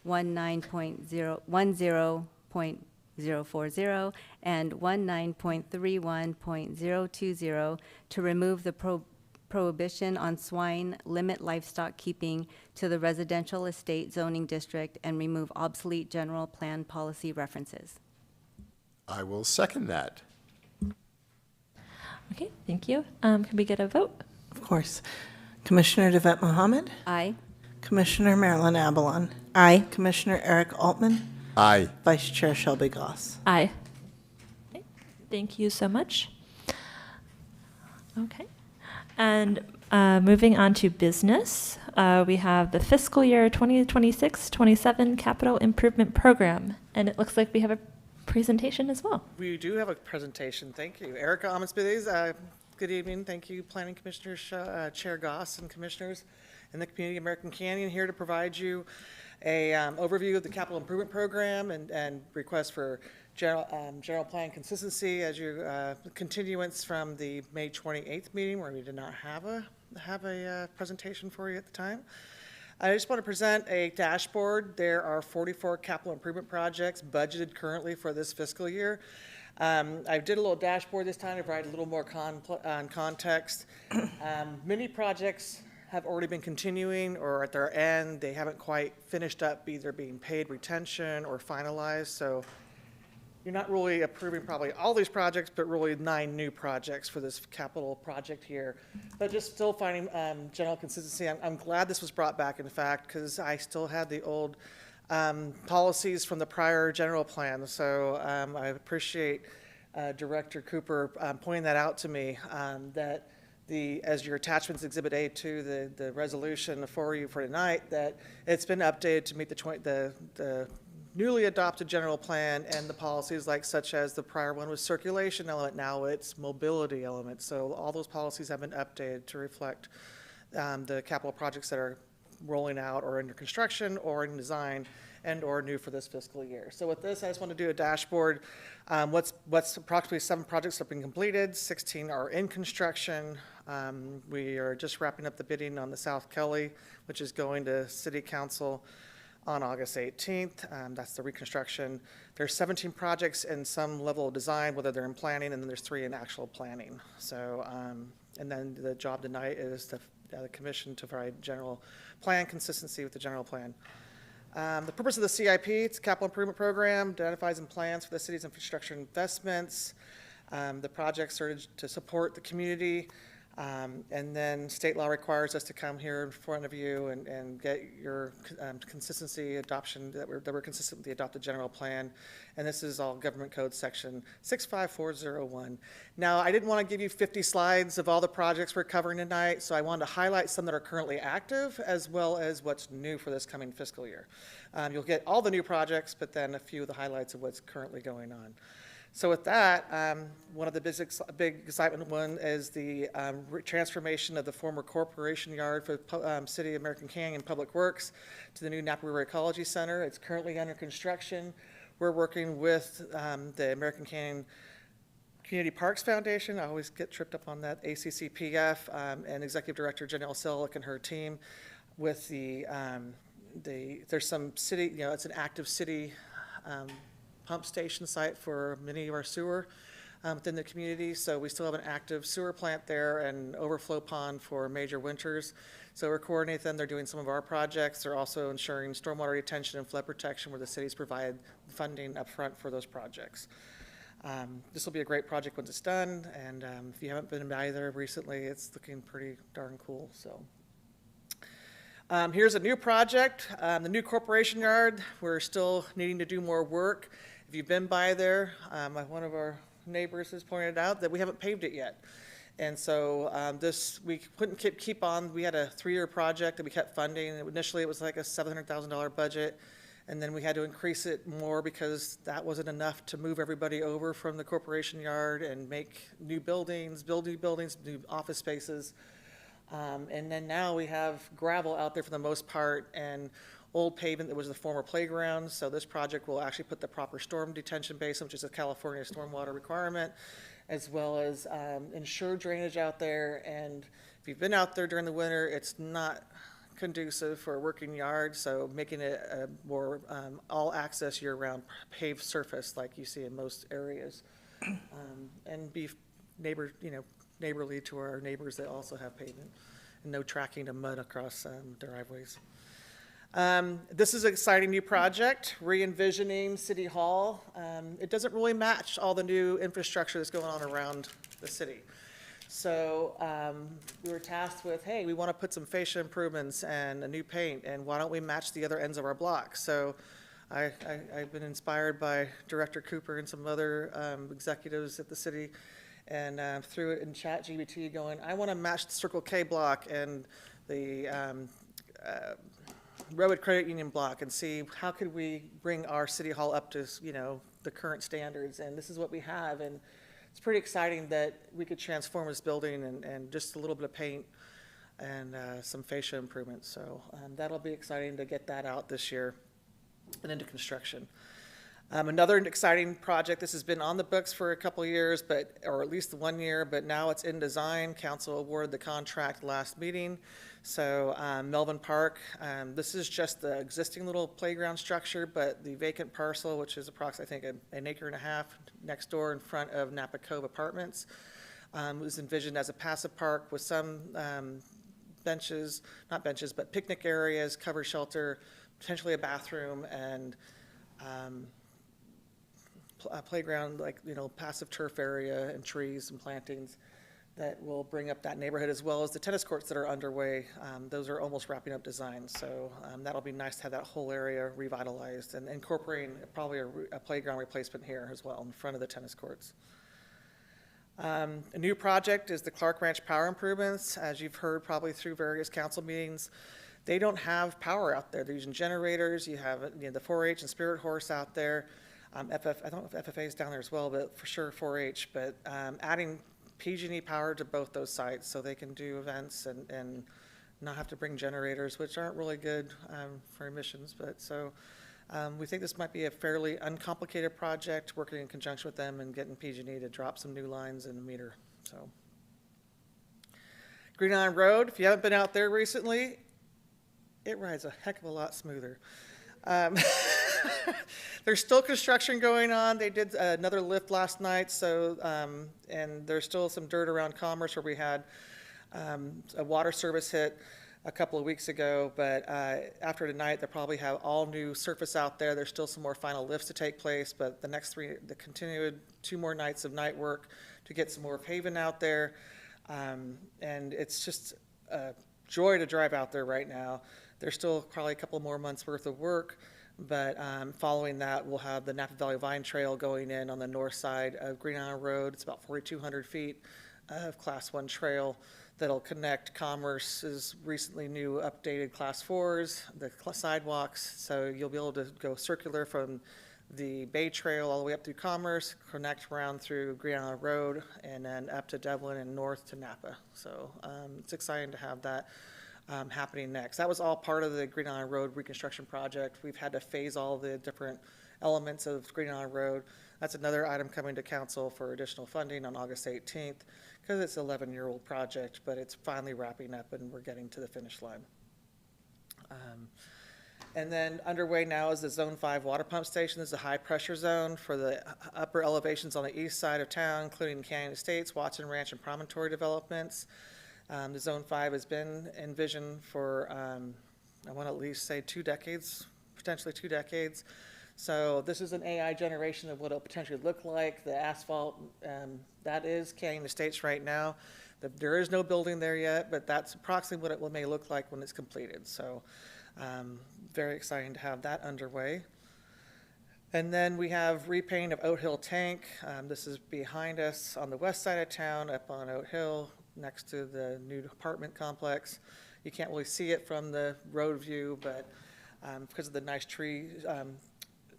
19.040, and 19.31.020 to remove the prohibition on swine, limit livestock keeping to the residential estate zoning district, and remove obsolete general plan policy references. I will second that. Okay, thank you. Can we get a vote? Of course. Commissioner Devet Mohammed, Aye. Commissioner Marilyn Abalon, Aye. Commissioner Eric Altman, Aye. Vice Chair Shelby Goss. Aye. Okay, thank you so much. Okay. And moving on to business, we have the fiscal year 2026-27 capital improvement program. And it looks like we have a presentation as well. We do have a presentation. Thank you. Erica Amos-Bides, good evening. Thank you, Planning Commissioner Chair Goss and Commissioners in the Community of American Canyon, here to provide you a overview of the capital improvement program and request for general plan consistency as you continuance from the May 28th meeting where we did not have a presentation for you at the time. I just want to present a dashboard. There are 44 capital improvement projects budgeted currently for this fiscal year. I did a little dashboard this time to provide a little more context. Many projects have already been continuing or at their end. They haven't quite finished up either being paid retention or finalized. So you're not really approving probably all these projects, but really 9 new projects for this capital project here. But just still finding general consistency. I'm glad this was brought back, in fact, because I still had the old policies from the prior general plan. So I appreciate Director Cooper pointing that out to me, that as your attachments Exhibit A to the resolution for you for tonight, that it's been updated to meet the newly adopted general plan and the policies such as the prior one was circulation element, now it's mobility element. So all those policies have been updated to reflect the capital projects that are rolling out or under construction or in design and or new for this fiscal year. So with this, I just want to do a dashboard. What's approximately 7 projects have been completed, 16 are in construction. We are just wrapping up the bidding on the South Kelly, which is going to City Council on August 18th. That's the reconstruction. There's 17 projects in some level of design, whether they're in planning, and then there's 3 in actual planning. So, and then the job tonight is the commission to provide general plan consistency with the general plan. The purpose of the CIP, it's a capital improvement program, identifies and plans for the city's infrastructure investments. The projects are to support the community And then state law requires us to come here in front of you and get your consistency adoption, that we're consistent with the adopted general plan. And this is all Government Code Section 65401. Now, I didn't want to give you 50 slides of all the projects we're covering tonight, so I wanted to highlight some that are currently active as well as what's new for this coming fiscal year. You'll get all the new projects, but then a few of the highlights of what's currently going on. So with that, one of the big excitement one is the transformation of the former corporation yard for City of American Canyon Public Works to the new Napa River Ecology Center. It's currently under construction. We're working with the American Canyon Community Parks Foundation. I always get tripped up on that, ACCPF, and Executive Director Janelle Selleck and her team with there's some city, it's an active city pump station site for many of our sewer within the community. So we still have an active sewer plant there and overflow pond for major winters. So we're coordinating them. They're doing some of our projects. They're also ensuring stormwater retention and flood protection where the cities provide funding up front for those projects. This will be a great project once it's done. And if you haven't been by there recently, it's looking pretty darn cool. So. Here's a new project, the new corporation yard. We're still needing to do more work. If you've been by there, one of our neighbors has pointed out that we haven't paved it yet. And so we couldn't keep on. We had a 3-year project that we kept funding. Initially, it was like a $700,000 budget. And then we had to increase it more because that wasn't enough to move everybody over from the corporation yard and make new buildings, build new buildings, new office spaces. And then now we have gravel out there for the most part and old pavement that was the former playground. So this project will actually put the proper storm detention basin, which is a California stormwater requirement, as well as ensure drainage out there. And if you've been out there during the winter, it's not conducive for a working yard. So making it a more all access year round paved surface like you see in most areas. And be neighborly to our neighbors that also have pavement, and no tracking of mud across driveways. This is an exciting new project, re-envisioning City Hall. It doesn't really match all the new infrastructure that's going on around the city. So we were tasked with, hey, we want to put some fascia improvements and a new paint, and why don't we match the other ends of our block? So I've been inspired by Director Cooper and some other executives at the city, and threw it in ChatGPT going, I want to match the Circle K block and the Railroad Credit Union block and see how could we bring our city hall up to, the current standards. And this is what we have. And it's pretty exciting that we could transform this building and just a little bit of paint and some fascia improvements. So that'll be exciting to get that out this year and into construction. Another exciting project, this has been on the books for a couple of years, or at least 1 year, but now it's in design. Council awarded the contract last meeting. So Melvin Park, this is just the existing little playground structure, but the vacant parcel, which is approximately, I think, an acre and a half next door in front of Napa Cove Apartments, was envisioned as a passive park with some benches, not benches, but picnic areas, cover shelter, potentially a bathroom, and a playground, like, passive turf area and trees and plantings that will bring up that neighborhood, as well as the tennis courts that are underway. Those are almost wrapping up design, so that'll be nice to have that whole area revitalized and incorporating probably a playground replacement here as well in front of the tennis courts. A new project is the Clark Ranch Power Improvements. As you've heard probably through various council meetings, they don't have power out there. They're using generators. You have the 4-H and Spirit Horse out there. I don't know if FFA is down there as well, but for sure 4-H. But adding PG&E power to both those sites so they can do events and not have to bring generators, which aren't really good for emissions. But so we think this might be a fairly uncomplicated project, working in conjunction with them and getting PG&E to drop some new lines in the meter. So Green Island Road, if you haven't been out there recently, it rides a heck of a lot smoother. There's still construction going on. They did another lift last night, so and there's still some dirt around Commerce where we had a water service hit a couple of weeks ago, but after tonight they'll probably have all new surface out there. There's still some more final lifts to take place, but the continued 2 more nights of night work to get some more paving out there. And it's just a joy to drive out there right now. There's still probably a couple more months worth of work, but following that, we'll have the Napa Valley Vine Trail going in on the north side of Green Island Road. It's about 4,200 feet of Class 1 trail that'll connect Commerce's recently new updated Class 4s, the sidewalks. So you'll be able to go circular from the Bay Trail all the way up through Commerce, connect around through Green Island Road, and then up to Devlin and north to Napa. So it's exciting to have that happening next. That was all part of the Green Island Road reconstruction project. We've had to phase all the different elements of Green Island Road. That's another item coming to council for additional funding on August 18th, because it's an 11-year-old project, but it's finally wrapping up and we're getting to the finish line. And then underway now is the Zone 5 water pump station. This is a high-pressure zone for the upper elevations on the east side of town, including Canyon Estates, Watson Ranch, and Promontory developments. The Zone 5 has been envisioned for, I want to at least say 2 decades, potentially 2 decades. So this is an AI generation of what it'll potentially look like. The asphalt, that is Canyon Estates right now. There is no building there yet, but that's approximately what it may look like when it's completed. So very exciting to have that underway. And then we have repainting of Oat Hill Tank. This is behind us on the west side of town, up on Oat Hill, next to the new apartment complex. You can't really see it from the road view, but because of the nice trees,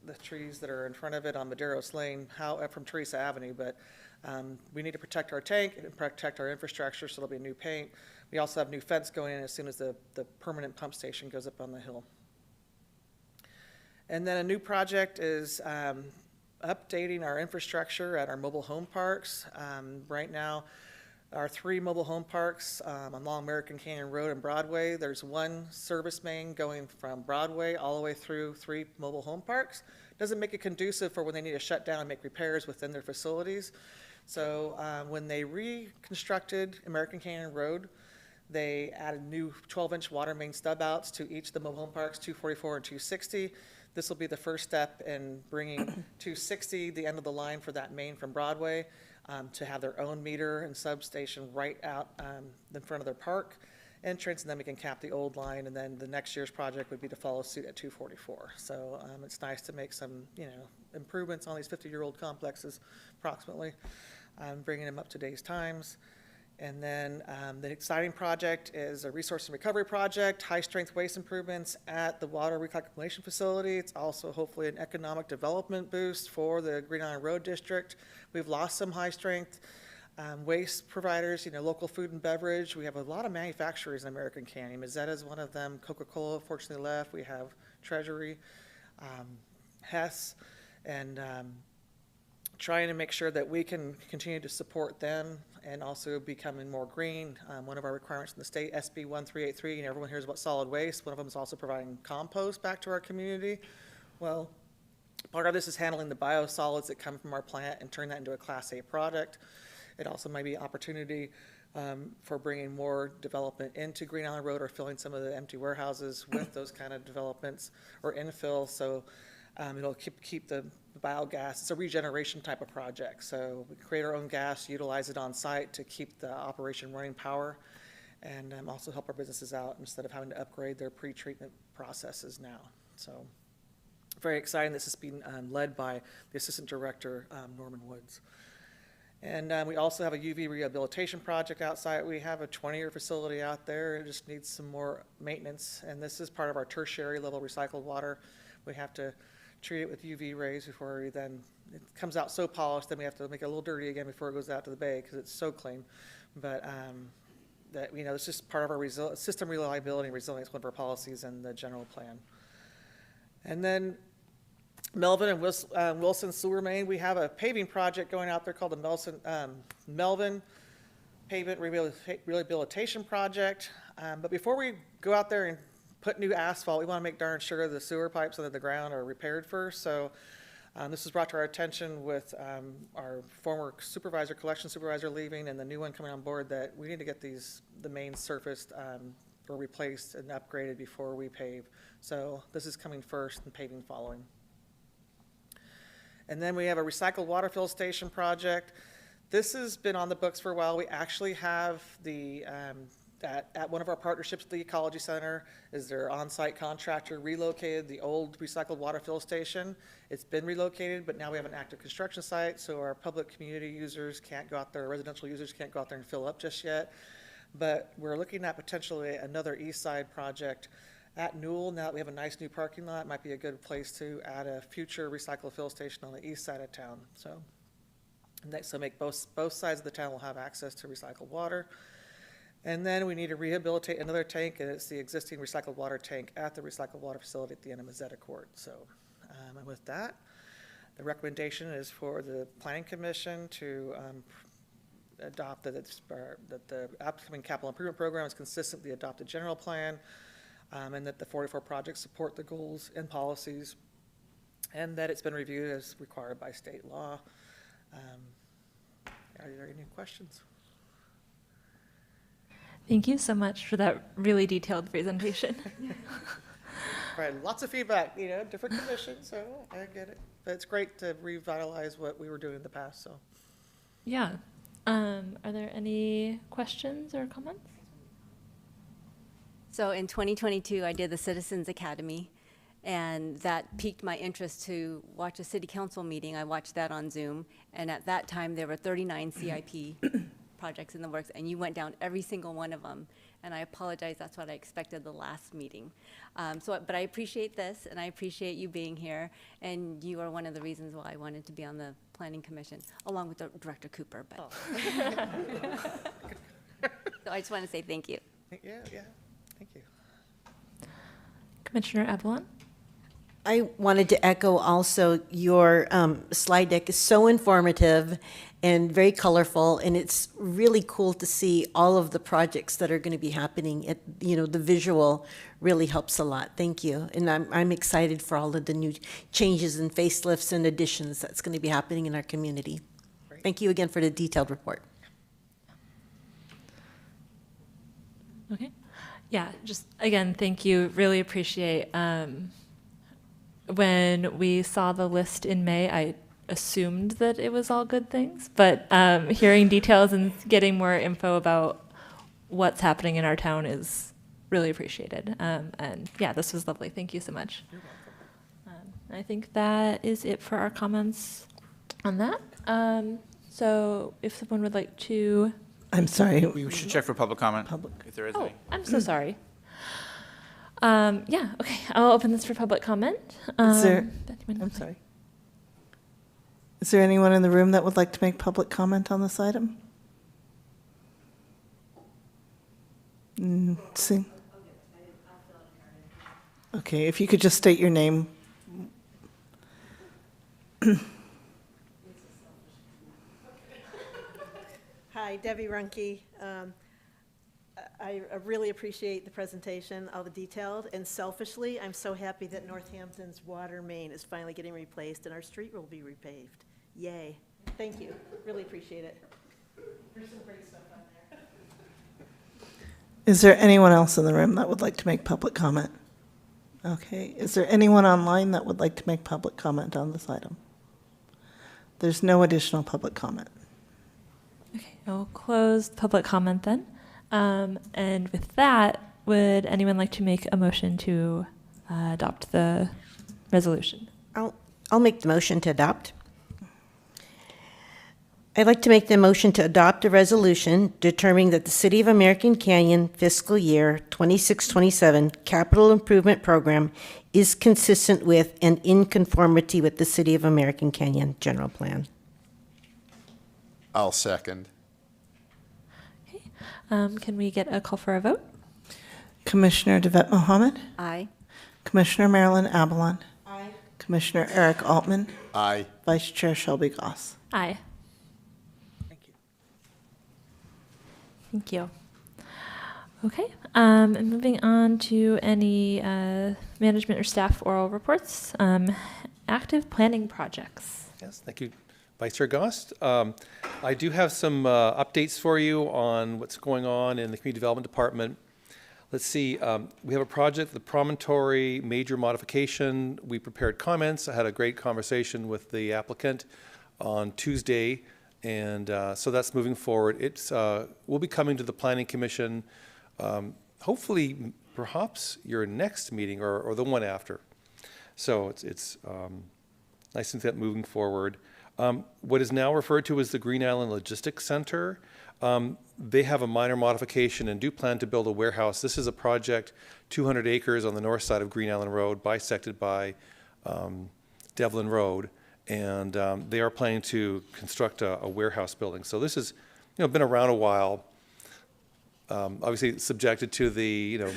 the trees that are in front of it on Maderos Lane, from Teresa Avenue, but we need to protect our tank and protect our infrastructure, so there'll be new paint. We also have new fence going in as soon as the permanent pump station goes up on the hill. And then a new project is updating our infrastructure at our mobile home parks. Right now, our 3 mobile home parks along American Canyon Road and Broadway, there's one service main going from Broadway all the way through 3 mobile home parks. Doesn't make it conducive for when they need to shut down and make repairs within their facilities. So when they reconstructed American Canyon Road, they added new 12-inch water main stub outs to each of the mobile home parks, 244 and 260. This will be the first step in bringing 260, the end of the line for that main from Broadway, to have their own meter and substation right out in front of their park entrance, and then we can cap the old line, and then the next year's project would be to follow suit at 244. So it's nice to make some, improvements on these 50-year-old complexes, approximately, bringing them up to today's times. And then the exciting project is a resource and recovery project, high-strength waste improvements at the water recalculation facility. It's also hopefully an economic development boost for the Green Island Road District. We've lost some high-strength waste providers, local food and beverage. We have a lot of manufacturers in American Canyon. Mazzetta is one of them. Coca-Cola, fortunately, left. We have Treasury, Hess, and trying to make sure that we can continue to support them and also becoming more green. One of our requirements in the state, SB 1383, and everyone hears about solid waste. One of them is also providing compost back to our community. Well, part of this is handling the biosolids that come from our plant and turn that into a Class A product. It also might be an opportunity for bringing more development into Green Island Road or filling some of the empty warehouses with those kind of developments or infill. So it'll keep the biogas. It's a regeneration type of project. So we create our own gas, utilize it on site to keep the operation running power, and also help our businesses out instead of having to upgrade their pre-treatment processes now. So very exciting. This is being led by the Assistant Director, Norman Woods. And we also have a UV rehabilitation project outside. We have a 20-year facility out there. It just needs some more maintenance. And this is part of our tertiary level recycled water. We have to treat it with UV rays before it comes out so polished, then we have to make it a little dirty again before it goes out to the bay because it's so clean. But it's just part of our system reliability and resilience, one of our policies in the general plan. And then Melvin and Wilson Sewer Main, we have a paving project going out there called the Melvin Pavement Rehabilitation Project. But before we go out there and put new asphalt, we want to make darn sure the sewer pipes under the ground are repaired first. So this was brought to our attention with our former collection supervisor leaving and the new one coming on board, that we need to get the main surfaced or replaced and upgraded before we pave. So this is coming first and paving following. And then we have a recycled water fill station project. This has been on the books for a while. We actually have at one of our partnerships with the Ecology Center is their on-site contractor relocated the old recycled water fill station. It's been relocated, but now we have an active construction site, so our public community users can't go out there, residential users can't go out there and fill up just yet. But we're looking at potentially another east side project at Newell. Now that we have a nice new parking lot, it might be a good place to add a future recycle fill station on the east side of town. So make both sides of the town will have access to recycled water. And then we need to rehabilitate another tank, and it's the existing recycled water tank at the recycled water facility at the end of Mazetta Court. So, and with that, the recommendation is for the Planning Commission to adopt that the upcoming capital improvement program is consistent with the adopted general plan, and that the 44 projects support the goals and policies, and that it's been reviewed as required by state law. Are there any questions? Thank you so much for that really detailed presentation. Right, lots of feedback, different commissions, so I get it. But it's great to revitalize what we were doing in the past, so. Yeah. Are there any questions or comments? So in 2022, I did the Citizens Academy, and that piqued my interest to watch a city council meeting. I watched that on Zoom, and at that time, there were 39 CIP projects in the works, and you went down every single one of them. And I apologize, that's what I expected the last meeting. But I appreciate this, and I appreciate you being here, and you are one of the reasons why I wanted to be on the Planning Commission, along with Director Cooper. But so I just want to say thank you. Yeah, thank you. Commissioner Avalon? I wanted to echo also your slide deck is so informative and very colorful, and it's really cool to see all of the projects that are going to be happening. The visual really helps a lot. Thank you, and I'm excited for all of the new changes and facelifts and additions that's going to be happening in our community. Great. Thank you again for the detailed report. Okay. Yeah, just again, thank you. Really appreciate when we saw the list in May, I assumed that it was all good things, but hearing details and getting more info about what's happening in our town is really appreciated. And yeah, this was lovely. Thank you so much. You're welcome. I think that is it for our comments on that. So if someone would like to, I'm sorry. We should check for public comment, Public. if there is oh, any. I'm so sorry. Yeah, okay, I'll open this for public comment. Is there- anyone I'm would sorry. Is there anyone in the room that would like to make public comment on this item? See? Okay, if you could just state your name. Hi, Debbie Runke. I really appreciate the presentation, all the detailed, and selfishly, I'm so happy that Northampton's water main is finally getting replaced and our street will be repaved. Yay. Thank you. Really appreciate it. There's some great stuff on there. Is there anyone else in the room that would like to make public comment? Okay, is there anyone online that would like to make public comment on this item? There's no additional public comment. Okay, I'll close public comment then. And with that, would anyone like to make a motion to adopt the resolution? I'll make the motion to adopt. I'd like to make the motion to adopt a resolution determining that the City of American Canyon fiscal year 26-27 capital improvement program is consistent with and in conformity with the City of American Canyon general plan. I'll second. Can we get a call for a vote? Commissioner Devet Mohammed, Aye. Commissioner Marilyn Avalon, Aye. Commissioner Eric Altman, Aye. Vice Chair Shelby Goss. Aye. Thank you. Thank you. Okay, and moving on to any management or staff oral reports. Active planning projects. Yes, thank you, Vice Chair Gost. I do have some updates for you on what's going on in the Community Development Department. Let's see, we have a project, the Promontory Major Modification. We prepared comments. I had a great conversation with the applicant on Tuesday And so that's moving forward. It's will be coming to the Planning Commission, hopefully, perhaps your next meeting or the one after. So it's nice to see that moving forward. What is now referred to as the Green Island Logistics Center, they have a minor modification and do plan to build a warehouse. This is a project, 200 acres on the north side of Green Island Road, bisected by Devlin Road, and they are planning to construct a warehouse building. So this has, been around a while. Obviously subjected to the,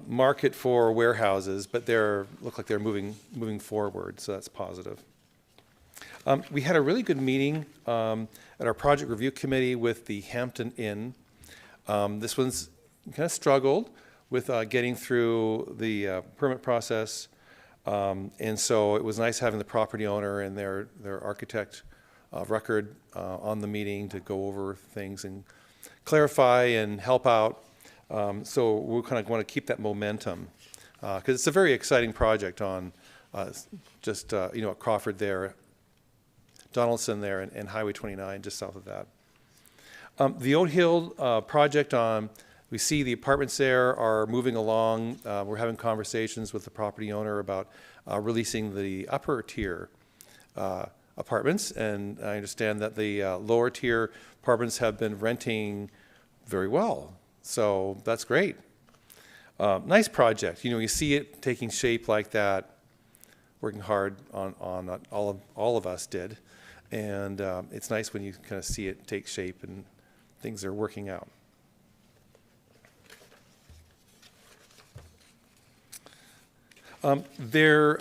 market for warehouses, but look like they're moving forward, so that's positive. We had a really good meeting at our project review committee with the Hampton Inn. This one's kind of struggled with getting through the permit process, and so it was nice having the property owner and their architect of record on the meeting to go over things and clarify and help out. So we kind of want to keep that momentum because it's a very exciting project on at Crawford there, Donaldson there, and Highway 29 just south of that. The Oat Hill project, we see the apartments there are moving along. We're having conversations with the property owner about releasing the upper tier apartments, and I understand that the lower tier apartments have been renting very well. So that's great. Nice project. You see it taking shape like that, working hard on all of us did. And it's nice when you kind of see it take shape and things are working out. There's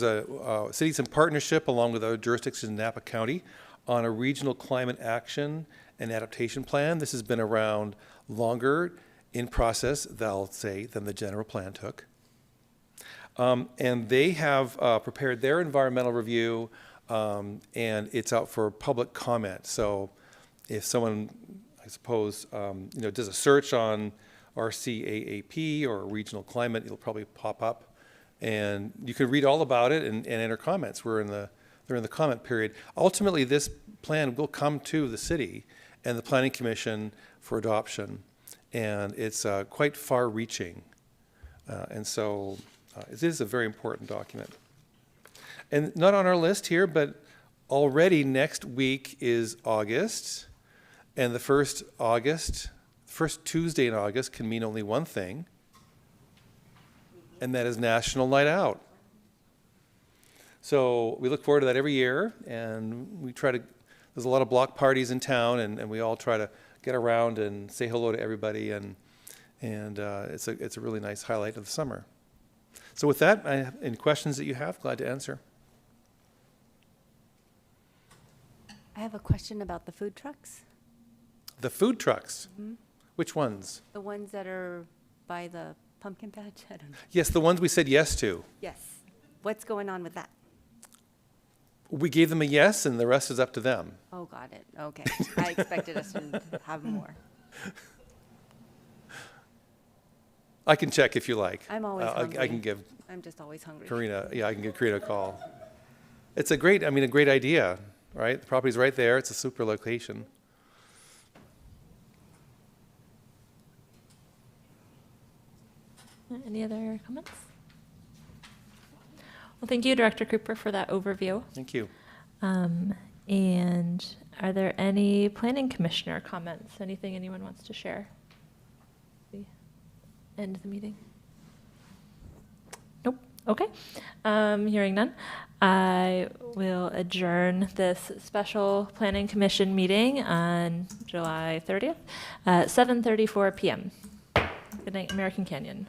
a cities in partnership along with other jurisdictions in Napa County on a regional climate action and adaptation plan. This has been around longer in process, they'll say, than the general plan took. And they have prepared their environmental review, and it's out for public comment. So if someone, I suppose, does a search on RCAAP or regional climate, it'll probably pop up. And you can read all about it and enter comments. They're in the comment period. Ultimately, this plan will come to the city and the Planning Commission for adoption. And it's quite far-reaching. And so it is a very important document. And not on our list here, but already next week is August. And the first Tuesday in August can mean only one thing, and that is National Night Out. So we look forward to that every year, and we try to, there's a lot of block parties in town, and we all try to get around and say hello to everybody, and it's a really nice highlight of the summer. So with that, any questions that you have, glad to answer. I have a question about the food trucks. The food trucks? Mm-hmm. Which ones? The ones that are by the pumpkin patch? I don't know. Yes, the ones we said yes to. Yes. What's going on with that? We gave them a yes, and the rest is up to them. Oh, got it. Okay. I expected us to have more. I can check if you like. I'm always hungry. I can give I'm just always hungry. Karina, I can give Karina a call. It's a great idea, right? The property's right there. It's a super location. Any other comments? Well, thank you, Director Cooper, for that overview. Thank you. And are there any planning commissioner comments? Anything anyone wants to share? We end the meeting? Nope. Okay. Hearing none, I will adjourn this special planning commission meeting on July 30th at 7:34 p.m. Good night, American Canyon.